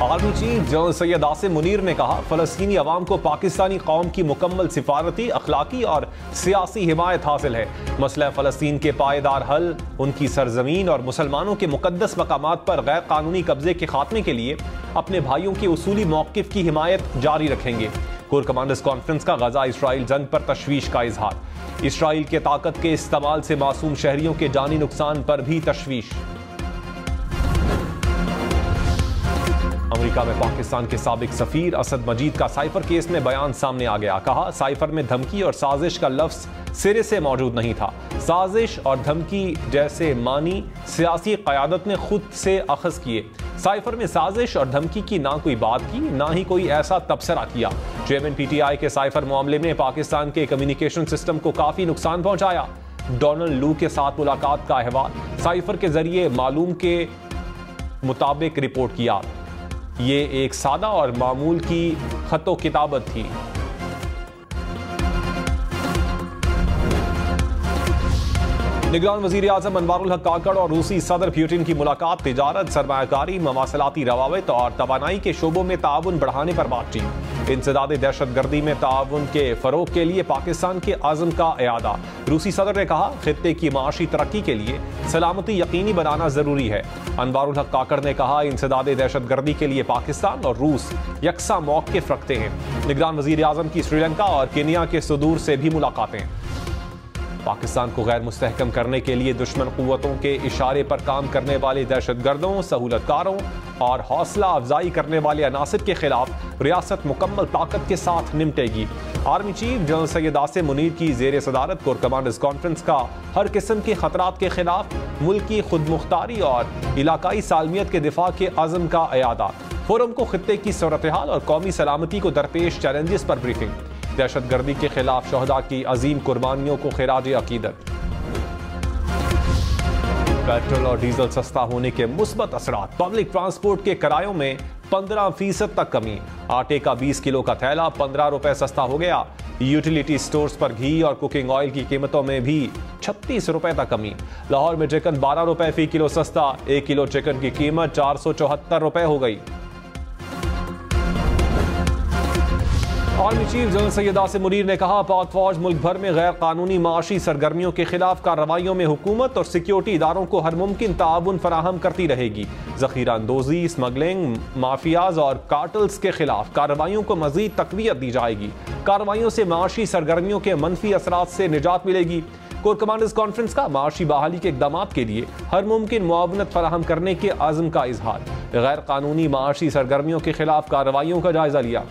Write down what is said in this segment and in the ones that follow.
Army chief general Syed Asim Munir ने कहा, फलस्तीनी अवाम को पाकिस्तानी कौम की मुकम्मल सिफारती, अखलाकी और सियासी हिमायत हासिल है। मसला फलस्तीन के पायदार हल, उनकी सरजमीन और मुसलमानों के मुकद्दस मकामात पर गैर कानूनी कब्जे के खात्मे के लिए अपने भाइयों के उसूली मौक़िफ़ की हिमायत जारी रखेंगे। कोर कमांडर्स कॉन्फ्रेंस का गजा इसराइल जंग पर तशवीश का इजहार। इसराइल के ताकत के इस्तेमाल से मासूम शहरियों के जानी नुकसान पर भी तशवीश। अमेरिका में पाकिस्तान के साबिक सफीर असद मजीद का साइफर केस में बयान सामने आ गया। कहा, साइफर में धमकी और साजिश का लफ्ज सिरे से मौजूद नहीं था। साजिश और धमकी जैसे मानी सियासी क़यादत ने खुद से अखज़ किए। साइफर में साजिश और धमकी की ना कोई बात की, ना ही कोई ऐसा तबसरा किया। चेयरमैन पीटीआई के साइफर मामले में पाकिस्तान के कम्युनिकेशन सिस्टम को काफ़ी नुकसान पहुंचाया। डोनाल्ड लू के साथ मुलाकात का अहवाल, साइफर के जरिए मालूम के मुताबिक रिपोर्ट किया। ये एक सादा और मामूल की खतो किताबत थी। निगरान वज़ीर आज़म अनवारुल हक काकड़ और रूसी सदर पुतिन की मुलाकात तिजारत, सरमायाकारी, मवासलाती रवाबित और तवानाई के शोबों में ताउन बढ़ाने पर बातचीत। इंसदाद दहशतगर्दी में ताउन के फरोग के लिए पाकिस्तान के आज़म का इयादा। रूसी सदर ने कहा, खित्ते की माशी तरक्की के लिए सलामती यकीनी बनाना जरूरी है। अनवारुल हक काकड़ ने कहा, इंसदाद दहशतगर्दी के लिए पाकिस्तान और रूस यकसा मौक़िफ़ रखते हैं। निगरान वज़ीर आज़म की श्रीलंका और केनिया के सुदूर से भी मुलाकातें। पाकिस्तान को गैर मुस्तहकम करने के लिए दुश्मन कुव्वतों के इशारे पर काम करने वाले दहशतगर्दों, सहूलतकारों और हौसला अफजाई करने वाले अनासिर के खिलाफ रियासत मुकम्मल ताकत के साथ निपटेगी। Army chief general Syed Asim Munir की ज़ेर सदारत कोर कमांडर्स कॉन्फ्रेंस का हर किस्म के खतरात के खिलाफ मुल्क की खुद मुख्तारी और इलाकाई सालमियत के दिफा के अज़म का इयादा। फोरम को खित्ते की सूरत हाल और कौमी सलामती को दरपेश चैलेंजेस पर ब्रीफिंग। दहशतगर्दी के खिलाफ शहदा की अजीम कुर्बानियों को खिराज अकीदत। पेट्रोल और डीजल सस्ता होने के मुस्बत असरात। पब्लिक ट्रांसपोर्ट के किरायों में 15% तक कमी। आटे का 20 किलो का थैला 15 रुपए सस्ता हो गया। यूटिलिटी स्टोर्स पर घी और कुकिंग ऑयल की कीमतों में भी 36 रुपए तक कमी। लाहौर में चिकन 12 रुपए फी किलो सस्ता। 1 किलो चिकन की कीमत 474 रुपए हो गई। Army chief general Syed Asim Munir ने कहा, पाक फौज मुल्क भर में गैर कानूनी माशी सरगर्मियों के खिलाफ कार्रवाइयों में हुकूमत और सिक्योरिटी इदारों को हर मुमकिन ताउन फराहम करती रहेगी। जखीरा अंदोजी, स्मगलिंग, माफियाज और कार्टल्स के खिलाफ कार्रवाइयों को मजीद तकवीत दी जाएगी। कार्रवाइयों से माशी सरगर्मियों के मनफी असरात से निजात मिलेगी। कोर कमांडर्स कॉन्फ्रेंस का माशी बहाली के इकदामात के लिए हर मुमकिन मुआवनत फराहम करने के आज़म का इजहार। गैर कानूनी माशी सरगर्मियों के खिलाफ कार्रवाइयों का जायजा लिया।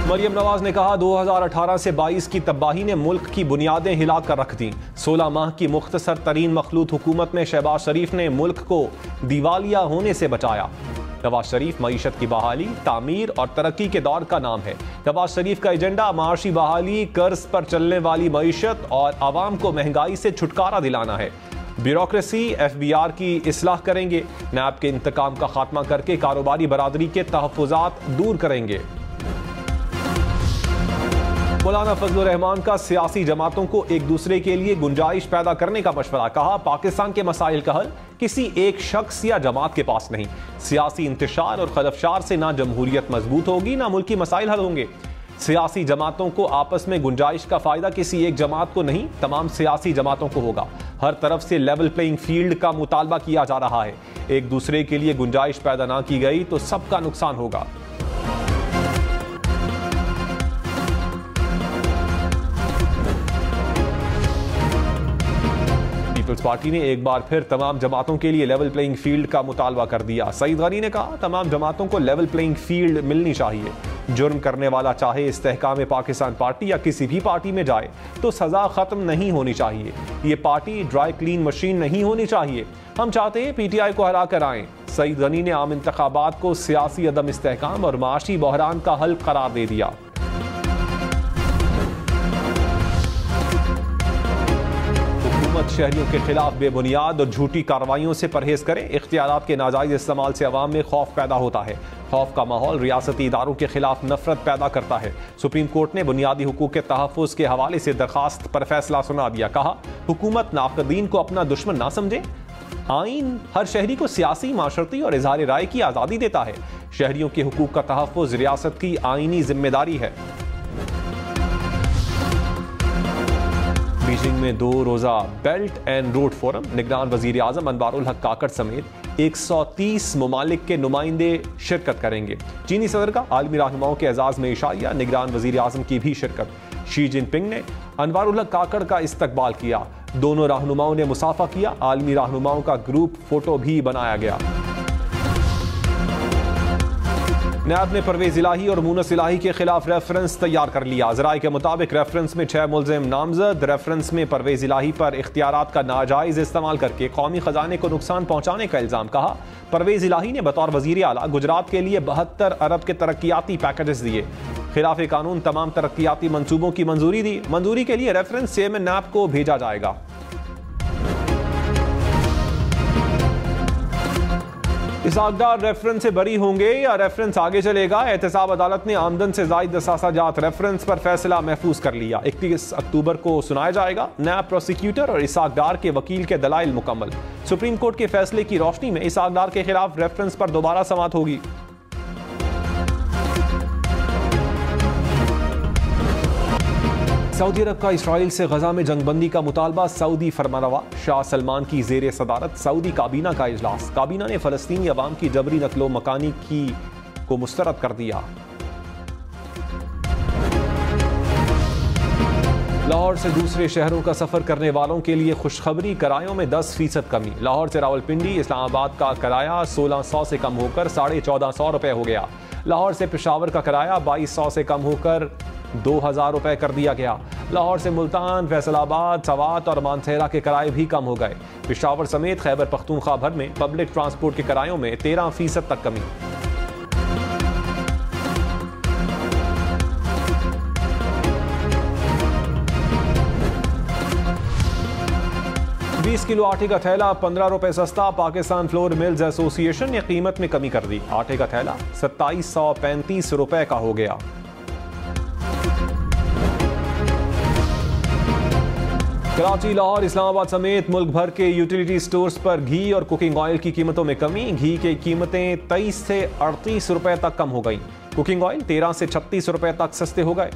मरियम नवाज ने कहा, 2018 से 22 की तबाही ने मुल्क की बुनियादें हिला कर रख दी। 16 माह की मुख्तसर तरीन मखलूत हुकूमत में शहबाज शरीफ ने मुल्क को दिवालिया होने से बचाया। नवाज शरीफ मईशत की बहाली, तामीर और तरक्की के दौर का नाम है। नवाज शरीफ का एजेंडा माशी बहाली, कर्ज पर चलने वाली मईशत और आवाम को महंगाई से छुटकारा दिलाना है। ब्यूरोक्रेसी, FBR की इस्लाह करेंगे। नैब के इंतकाम का खात्मा करके कारोबारी बरादरी के तहफ़्फ़ुज़ात दूर करेंगे। मौलाना फजलुर रहमान का सियासी जमातों को एक दूसरे के लिए गुंजाइश पैदा करने का मशवरा। कहा, पाकिस्तान के मसाइल का हल किसी एक शख्स या जमात के पास नहीं। सियासी इंतशार और खलफशार से ना जमहूरियत मजबूत होगी, ना मुल्की मसाइल हल होंगे। सियासी जमातों को आपस में गुंजाइश का फायदा किसी एक जमात को नहीं, तमाम सियासी जमातों को होगा। हर तरफ से लेवल प्लेइंग फील्ड का मुतालबा किया जा रहा है। एक दूसरे के लिए गुंजाइश पैदा ना की गई तो सबका नुकसान होगा। पीपल्स पार्टी ने एक बार फिर तमाम जमातों के लिए लेवल प्लेइंग फील्ड का मुतालबा कर दिया। सईद गनी ने कहा, तमाम जमातों को लेवल प्लेइंग फील्ड मिलनी चाहिए। जुर्म करने वाला चाहे इस्तेहकाम पाकिस्तान पार्टी या किसी भी पार्टी में जाए तो सजा खत्म नहीं होनी चाहिए। ये पार्टी ड्राई क्लीन मशीन नहीं होनी चाहिए। हम चाहते हैं PTI को हरा कर आएं। सईद गनी ने आम इंतखाबात को सियासी अदम इस्तेहकाम और माशी बहरान का हल करार दे दिया। शहरियों के खिलाफ बेबुनियाद और झूठी कार्रवाइयों से परहेज करें। इख्तियारात के नाजायज इस्तेमाल से अवाम में खौफ पैदा होता है। खौफ का माहौल रियासती इदारों के खिलाफ नफरत पैदा करता है। सुप्रीम कोर्ट ने बुनियादी हुकूक के तहफ़्फ़ुज़ के हवाले से दरखास्त पर फैसला सुना दिया। कहा, हुकूमत नाक़दीन को अपना दुश्मन ना समझे। आइन हर शहरी को सियासी, माशरती और इज़हार राय की आज़ादी देता है। शहरियों के हुकूक का तहफ़्फ़ुज़ रियासत की आइनी जिम्मेदारी है। बीजिंग में 2 रोज़ा बेल्ट एंड रोड फोरम। निगरान वज़ीर आज़म अनवारुल हक काकड़ समेत 130 ममालिक के नुमाइंदे शिरकत करेंगे। चीनी सदर का आलमी रहनुमाओं के एजाज़ में इशारिया। निगरान वज़ीर आज़म की भी शिरकत। शी जिनपिंग ने अनवारुल हक काकड़ का इस्तकबाल किया। दोनों रहनुमाओं ने मुसाफा किया। आलमी रहनुमाओं का ग्रुप फोटो भी बनाया गया। नायब ने परवेज इलाही और मुनस इलाही के खिलाफ रेफरेंस तैयार कर लिया। ज़राए के मुताबिक रेफरेंस में 6 मुल्ज़िम नामजद। रेफरेंस में परवेज इलाही पर इख्तियारात का नाजायज इस्तेमाल करके कौमी खजाने को नुकसान पहुंचाने का इल्जाम। कहा, परवेज इलाही ने बतौर वजीर आला गुजरात के लिए 72 अरब के तरक्याती पैकेजेस दिए। खिलाफ कानून तमाम तरक्याती मंसूबों की मंजूरी दी। मंजूरी के लिए रेफरेंस चेयरमैन नायब को भेजा जाएगा। इसहाक डार रेफरेंस से बरी होंगे या रेफरेंस आगे चलेगा? एहतसाब अदालत ने आमदन से जायद असासाजात रेफरेंस पर फैसला महफूज कर लिया। 31 अक्टूबर को सुनाया जाएगा। नायब प्रोसिक्यूटर और इसहाक डार के वकील के दलाइल मुकम्मल। सुप्रीम कोर्ट के फैसले की रोशनी में इसहाक डार के खिलाफ रेफरेंस पर दोबारा समाअत होगी। सऊदी अरब का इसराइल से गजा में जंगबंदी का मुतालबा। सऊदी फरमानरवा शाह सलमान की जेर सदारत सऊदी काबीना का इजलास। काबीना ने फलस्तीनी अवाम की जबरी नकलो मकानी को मुस्तरद कर दिया। लाहौर से दूसरे शहरों का सफर करने वालों के लिए खुशखबरी। किरायों में 10% कमी। लाहौर से रावलपिंडी इस्लामाबाद का किराया 1600 से कम होकर 1450 रुपए हो गया। लाहौर से पेशावर का किराया 2200 से कम होकर 2000 रुपए कर दिया गया। लाहौर से मुल्तान, फैसलाबाद, सवात और मानसेरा के किराए भी कम हो गए। पेशावर समेत खैबर पख्तूनख्वा भर में पब्लिक ट्रांसपोर्ट के किरायों में 13% तक कमी। किलो आटे का थैला 15 रुपए सस्ता। पाकिस्तान फ्लोर मिल्स एसोसिएशन ने कीमत में कमी कर दी। आटे का थैला 2735 रुपए का हो गया। कराची, लाहौर, इस्लामाबाद समेत मुल्क भर के यूटिलिटी स्टोर्स पर घी और कुकिंग ऑयल की कीमतों में कमी। घी की कीमतें 23 से 38 रुपए तक कम हो गई। कुकिंग ऑयल 13 से 36 रुपए तक सस्ते हो गए।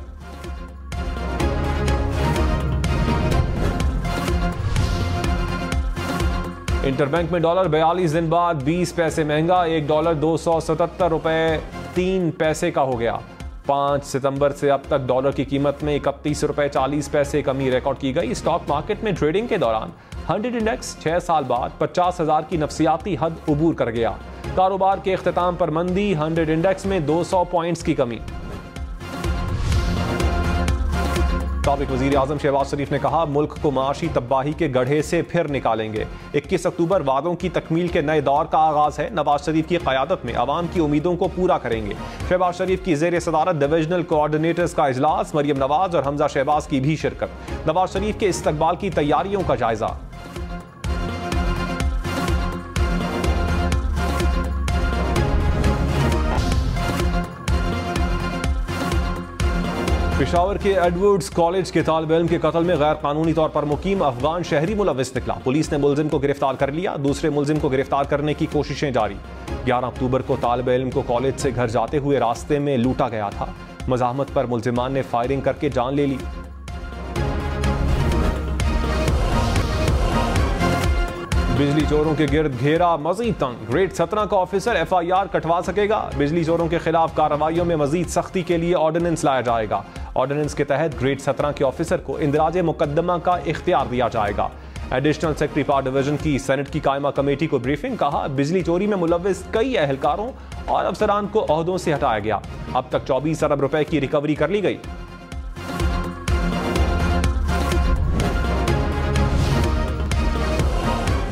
इंटरबैंक में डॉलर 42 दिन बाद 20 पैसे महंगा। $1 277 रुपए 3 पैसे का हो गया। 5 सितंबर से अब तक डॉलर की कीमत में 31 रुपए 40 पैसे कमी रिकॉर्ड की गई। स्टॉक मार्केट में ट्रेडिंग के दौरान 100 इंडेक्स 6 साल बाद 50,000 की नफसियाती हद उबूर कर गया। कारोबार के इख्तिताम पर मंदी। 100 इंडेक्स में 200 पॉइंट्स की कमी। साबिक वज़ीर आज़म शहबाज शरीफ ने कहा, मुल्क को माशी तबाही के गड्ढे से फिर निकालेंगे। 21 अक्टूबर वादों की तकमील के नए दौर का आगाज है। नवाज शरीफ की क़यादत में अवाम की उम्मीदों को पूरा करेंगे। शहबाज शरीफ की ज़ेर सदारत डिविजनल कोऑर्डिनेटर्स का इजलास। मरियम नवाज और हमजा शहबाज की भी शिरकत। नवाज शरीफ के इस्तकबाल की तैयारियों का जायजा। पेशावर के एडवर्ड्स कॉलेज के तालिब इल्म के कत्ल में गैर कानूनी तौर पर मुकीम अफगान शहरी मुलविस निकला। पुलिस ने मुलजिम को गिरफ्तार कर लिया। दूसरे मुलजिम को गिरफ्तार करने की कोशिशें जारी। 11 अक्टूबर को तालिब इल्म को कॉलेज से घर जाते हुए रास्ते में लूटा गया था। मज़ाहमत पर मुलजिमान ने फायरिंग करके जान ले ली। बिजली चोरों के गिर्द घेरा मजीद तंग। ग्रेड 17 का ऑफिसर FIR कटवा सकेगा। बिजली चोरों के खिलाफ कार्रवाइयों में मजीद सख्ती के लिए ऑर्डिनेंस लाया जाएगा। ऑर्डिनेंस के तहत ग्रेड 17 के ऑफिसर को इंदराज मुकदमा का इख्तियार दिया जाएगा। एडिशनल सेक्रेटरी पावर डिवीजन की सेनेट की कायमा कमेटी को ब्रीफिंग। कहा, बिजली चोरी में मुलविस कई अहलकारों और अफसरान को ओहदों से हटाया गया। अब तक 24 अरब रुपए की रिकवरी कर ली गई।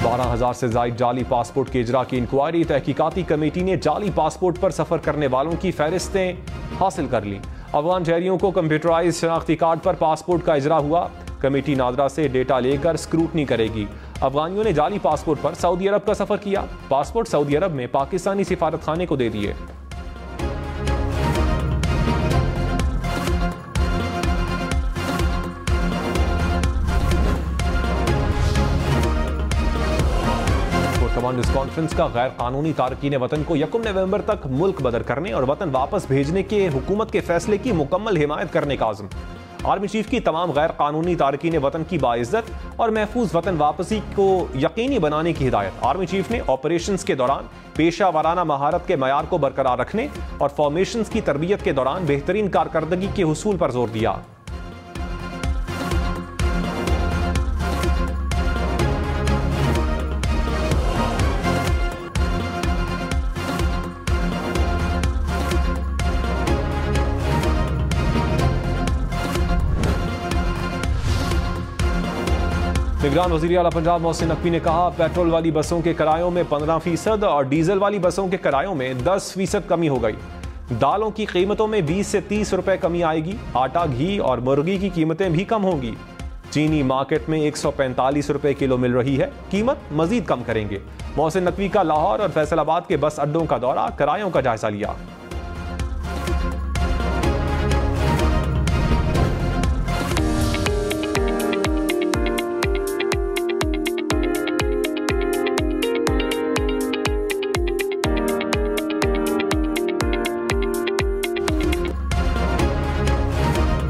12,000 से ज्यादा जाली पासपोर्ट के इजरा की इंक्वायरी। तहकीकाती कमेटी ने जाली पासपोर्ट पर सफर करने वालों की फहरिस्तें हासिल कर ली। अफगान शहरियों को कंप्यूटराइज शनाख्ती कार्ड पर पासपोर्ट का इजरा हुआ। कमेटी नादरा से डेटा लेकर स्क्रूटनी करेगी। अफगानियों ने जाली पासपोर्ट पर सऊदी अरब का सफर किया। पासपोर्ट सऊदी अरब में पाकिस्तानी सिफारत खाने को दे दिए। न्यूज़ कॉन्फ्रेंस का गैर कानूनी तारकीन वतन को 1 नवंबर तक मुल्क बदर करने और वतन वापस भेजने के हुकूमत के फैसले की मुकम्मल हिमायत करने का आज़म। आर्मी चीफ की तमाम गैर कानूनी तारकीन वतन की बाइज्जत और महफूज वतन वापसी को यकीनी बनाने की हिदायत। आर्मी चीफ ने ऑपरेशंस के दौरान पेशा वाराना महारत के मयार को बरकरार रखने और फॉर्मेशंस की तरबियत के दौरान बेहतरीन कारकर्दगी के हुसूल पर जोर दिया। निगरान वज़ीर आला पंजाब मोहसिन नकवी ने कहा, पेट्रोल वाली बसों के किरायों में 15% और डीजल वाली बसों के किरायों में 10% कमी हो गई। दालों की कीमतों में 20 से 30 रुपए कमी आएगी। आटा, घी और मुर्गी की कीमतें भी कम होंगी। चीनी मार्केट में 145 रुपए किलो मिल रही है, कीमत मजीद कम करेंगे। मोहसिन नकवी का लाहौर और फैसलाबाद के बस अड्डों का दौरा, किरायों का जायजा लिया।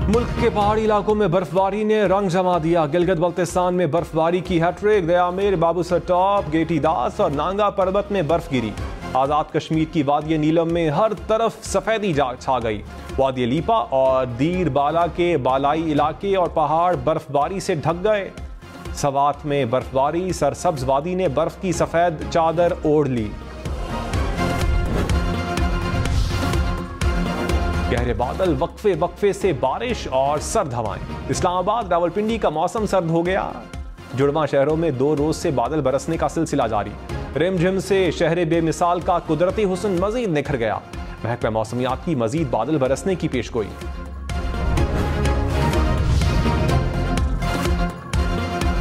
मुल्क के पहाड़ी इलाकों में बर्फबारी ने रंग जमा दिया। गिलगित बल्तिस्तान में बर्फबारी की हैट्रिक। दयामेर, बाबूसर टॉप, गेटी दास और नांगा पर्वत में बर्फ गिरी। आजाद कश्मीर की वादी नीलम में हर तरफ सफेदी छा गई। वादी लीपा और दीर बाला के बालाई इलाके और पहाड़ बर्फबारी से ढक गए। सवात में बर्फबारी, सरसब्ज वादी ने बर्फ की सफेद चादर ओढ़ ली। गहरे बादल, वक्फे वक्फे से बारिश और सर्द हवाएं। इस्लामाबाद, रावलपिंडी का मौसम सर्द हो गया। जुड़वा शहरों में 2 रोज से बादल बरसने का सिलसिला जारी। रिमझिम से शहर बेमिसाल का कुदरती हुस्न मजीद निखर गया। महकमा मौसमियात की मजीद बादल बरसने की पेशगोई।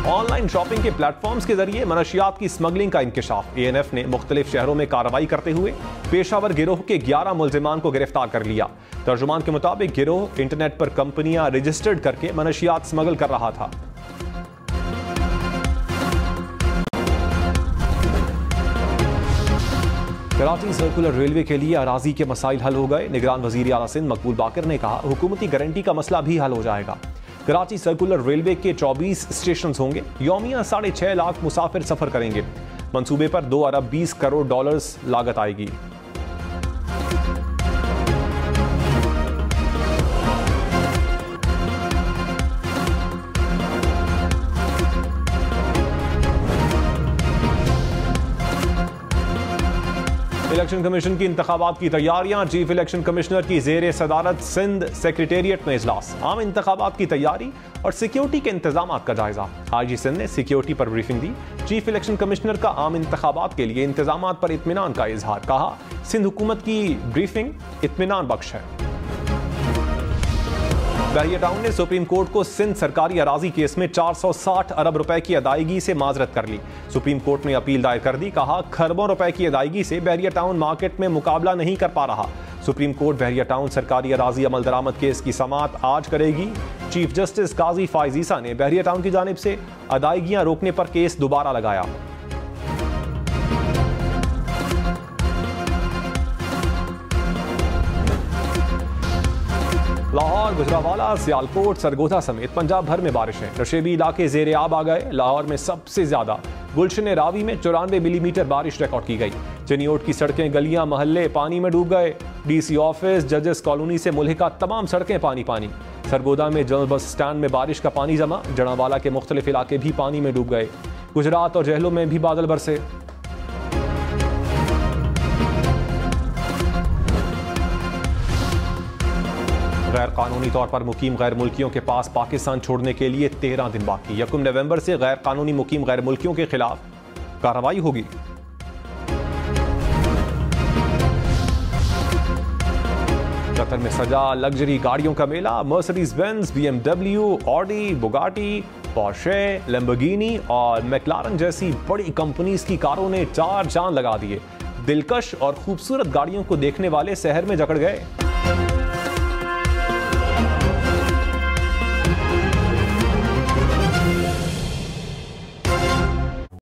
ऑनलाइन शॉपिंग के प्लेटफॉर्म्स के जरिए मनशियात की स्मगलिंग का इंकशाफ। ANF ने मुख्तलिफ शहरों में कार्रवाई करते हुए पेशावर गिरोह के 11 मुल्जिमान को गिरफ्तार कर लिया। तर्जुमान के मुताबिक गिरोह इंटरनेट पर कंपनियां रजिस्टर्ड करके मनशियात स्मगल कर रहा था। कराची सर्कुलर रेलवे के लिए अराजी के मसाइल हल हो गए। निगरान वजीर आला सिंध मकबूल बाकर ने कहा, हुकूमती गारंटी का मसला भी हल हो जाएगा। कराची सर्कुलर रेलवे के 24 स्टेशन होंगे। यौमिया 6.5 लाख मुसाफिर सफर करेंगे। मंसूबे पर 2 अरब 20 करोड़ डॉलर्स लागत आएगी। इलेक्शन कमीशन की इंतखाबात की तैयारियां। चीफ इलेक्शन कमिश्नर की जेर सदारत सिंध सेक्रेटेरिएट में इजलास। आम इंतखाबात की तैयारी और सिक्योरिटी के इंतजाम का जायजा। IG सिंध ने सिक्योरिटी पर ब्रीफिंग दी। चीफ इलेक्शन कमिश्नर का आम इंतखाबात के लिए इंतजाम पर इत्मीनान का इजहार। कहा, सिंध हुकूमत की ब्रीफिंग इत्मीनान बख्श है। बहरिया टाउन ने सुप्रीम कोर्ट को सिंध सरकारी अराजी केस में 460 अरब रुपए की अदायगी से माजरत कर ली। सुप्रीम कोर्ट ने अपील दायर कर दी। कहा, खरबों रुपए की अदायगी से बहरिया टाउन मार्केट में मुकाबला नहीं कर पा रहा। सुप्रीम कोर्ट बहरिया टाउन सरकारी अराजी अमल दरामद केस की समाअत आज करेगी। चीफ जस्टिस काजी फाइज ईसा ने बहरिया टाउन की जानिब से अदायगियां रोकने पर केस दोबारा लगाया। लाहौर, गुजरावाला, सियालकोट, सरगोधा समेत पंजाब भर में बारिशें। नशेबी इलाके जेर आब आ गए। लाहौर में सबसे ज्यादा गुलशन रावी में 94 मिलीमीटर बारिश रिकॉर्ड की गई। चिनियोट की सड़कें, गलियां, महल्ले पानी में डूब गए। DC ऑफिस, जजेस कॉलोनी से मुल्हिका तमाम सड़कें पानी पानी। सरगोधा में जनरल बस स्टैंड में बारिश का पानी जमा। जड़ावाला के मुख्तलिफ इलाके भी पानी में डूब गए। गुजरात और जहलों में भी बादल बरसे। गैर कानूनी तौर पर मुकीम गैर मुल्कियों के पास पाकिस्तान छोड़ने के लिए 13 दिन बाकी। 1 नवंबर से गैर कानूनी मुकीम गैर मुल्कियों के खिलाफ कार्रवाई होगी। कतर में सजा लग्जरी गाड़ियों का मेला। Mercedes Benz, BMW, Audi, Bugatti, Porsche, Lamborghini और मैक्लारन जैसी बड़ी कंपनीज की कारों ने चार चांद लगा दिए। दिलकश और खूबसूरत गाड़ियों को देखने वाले शहर में जकड़ गए।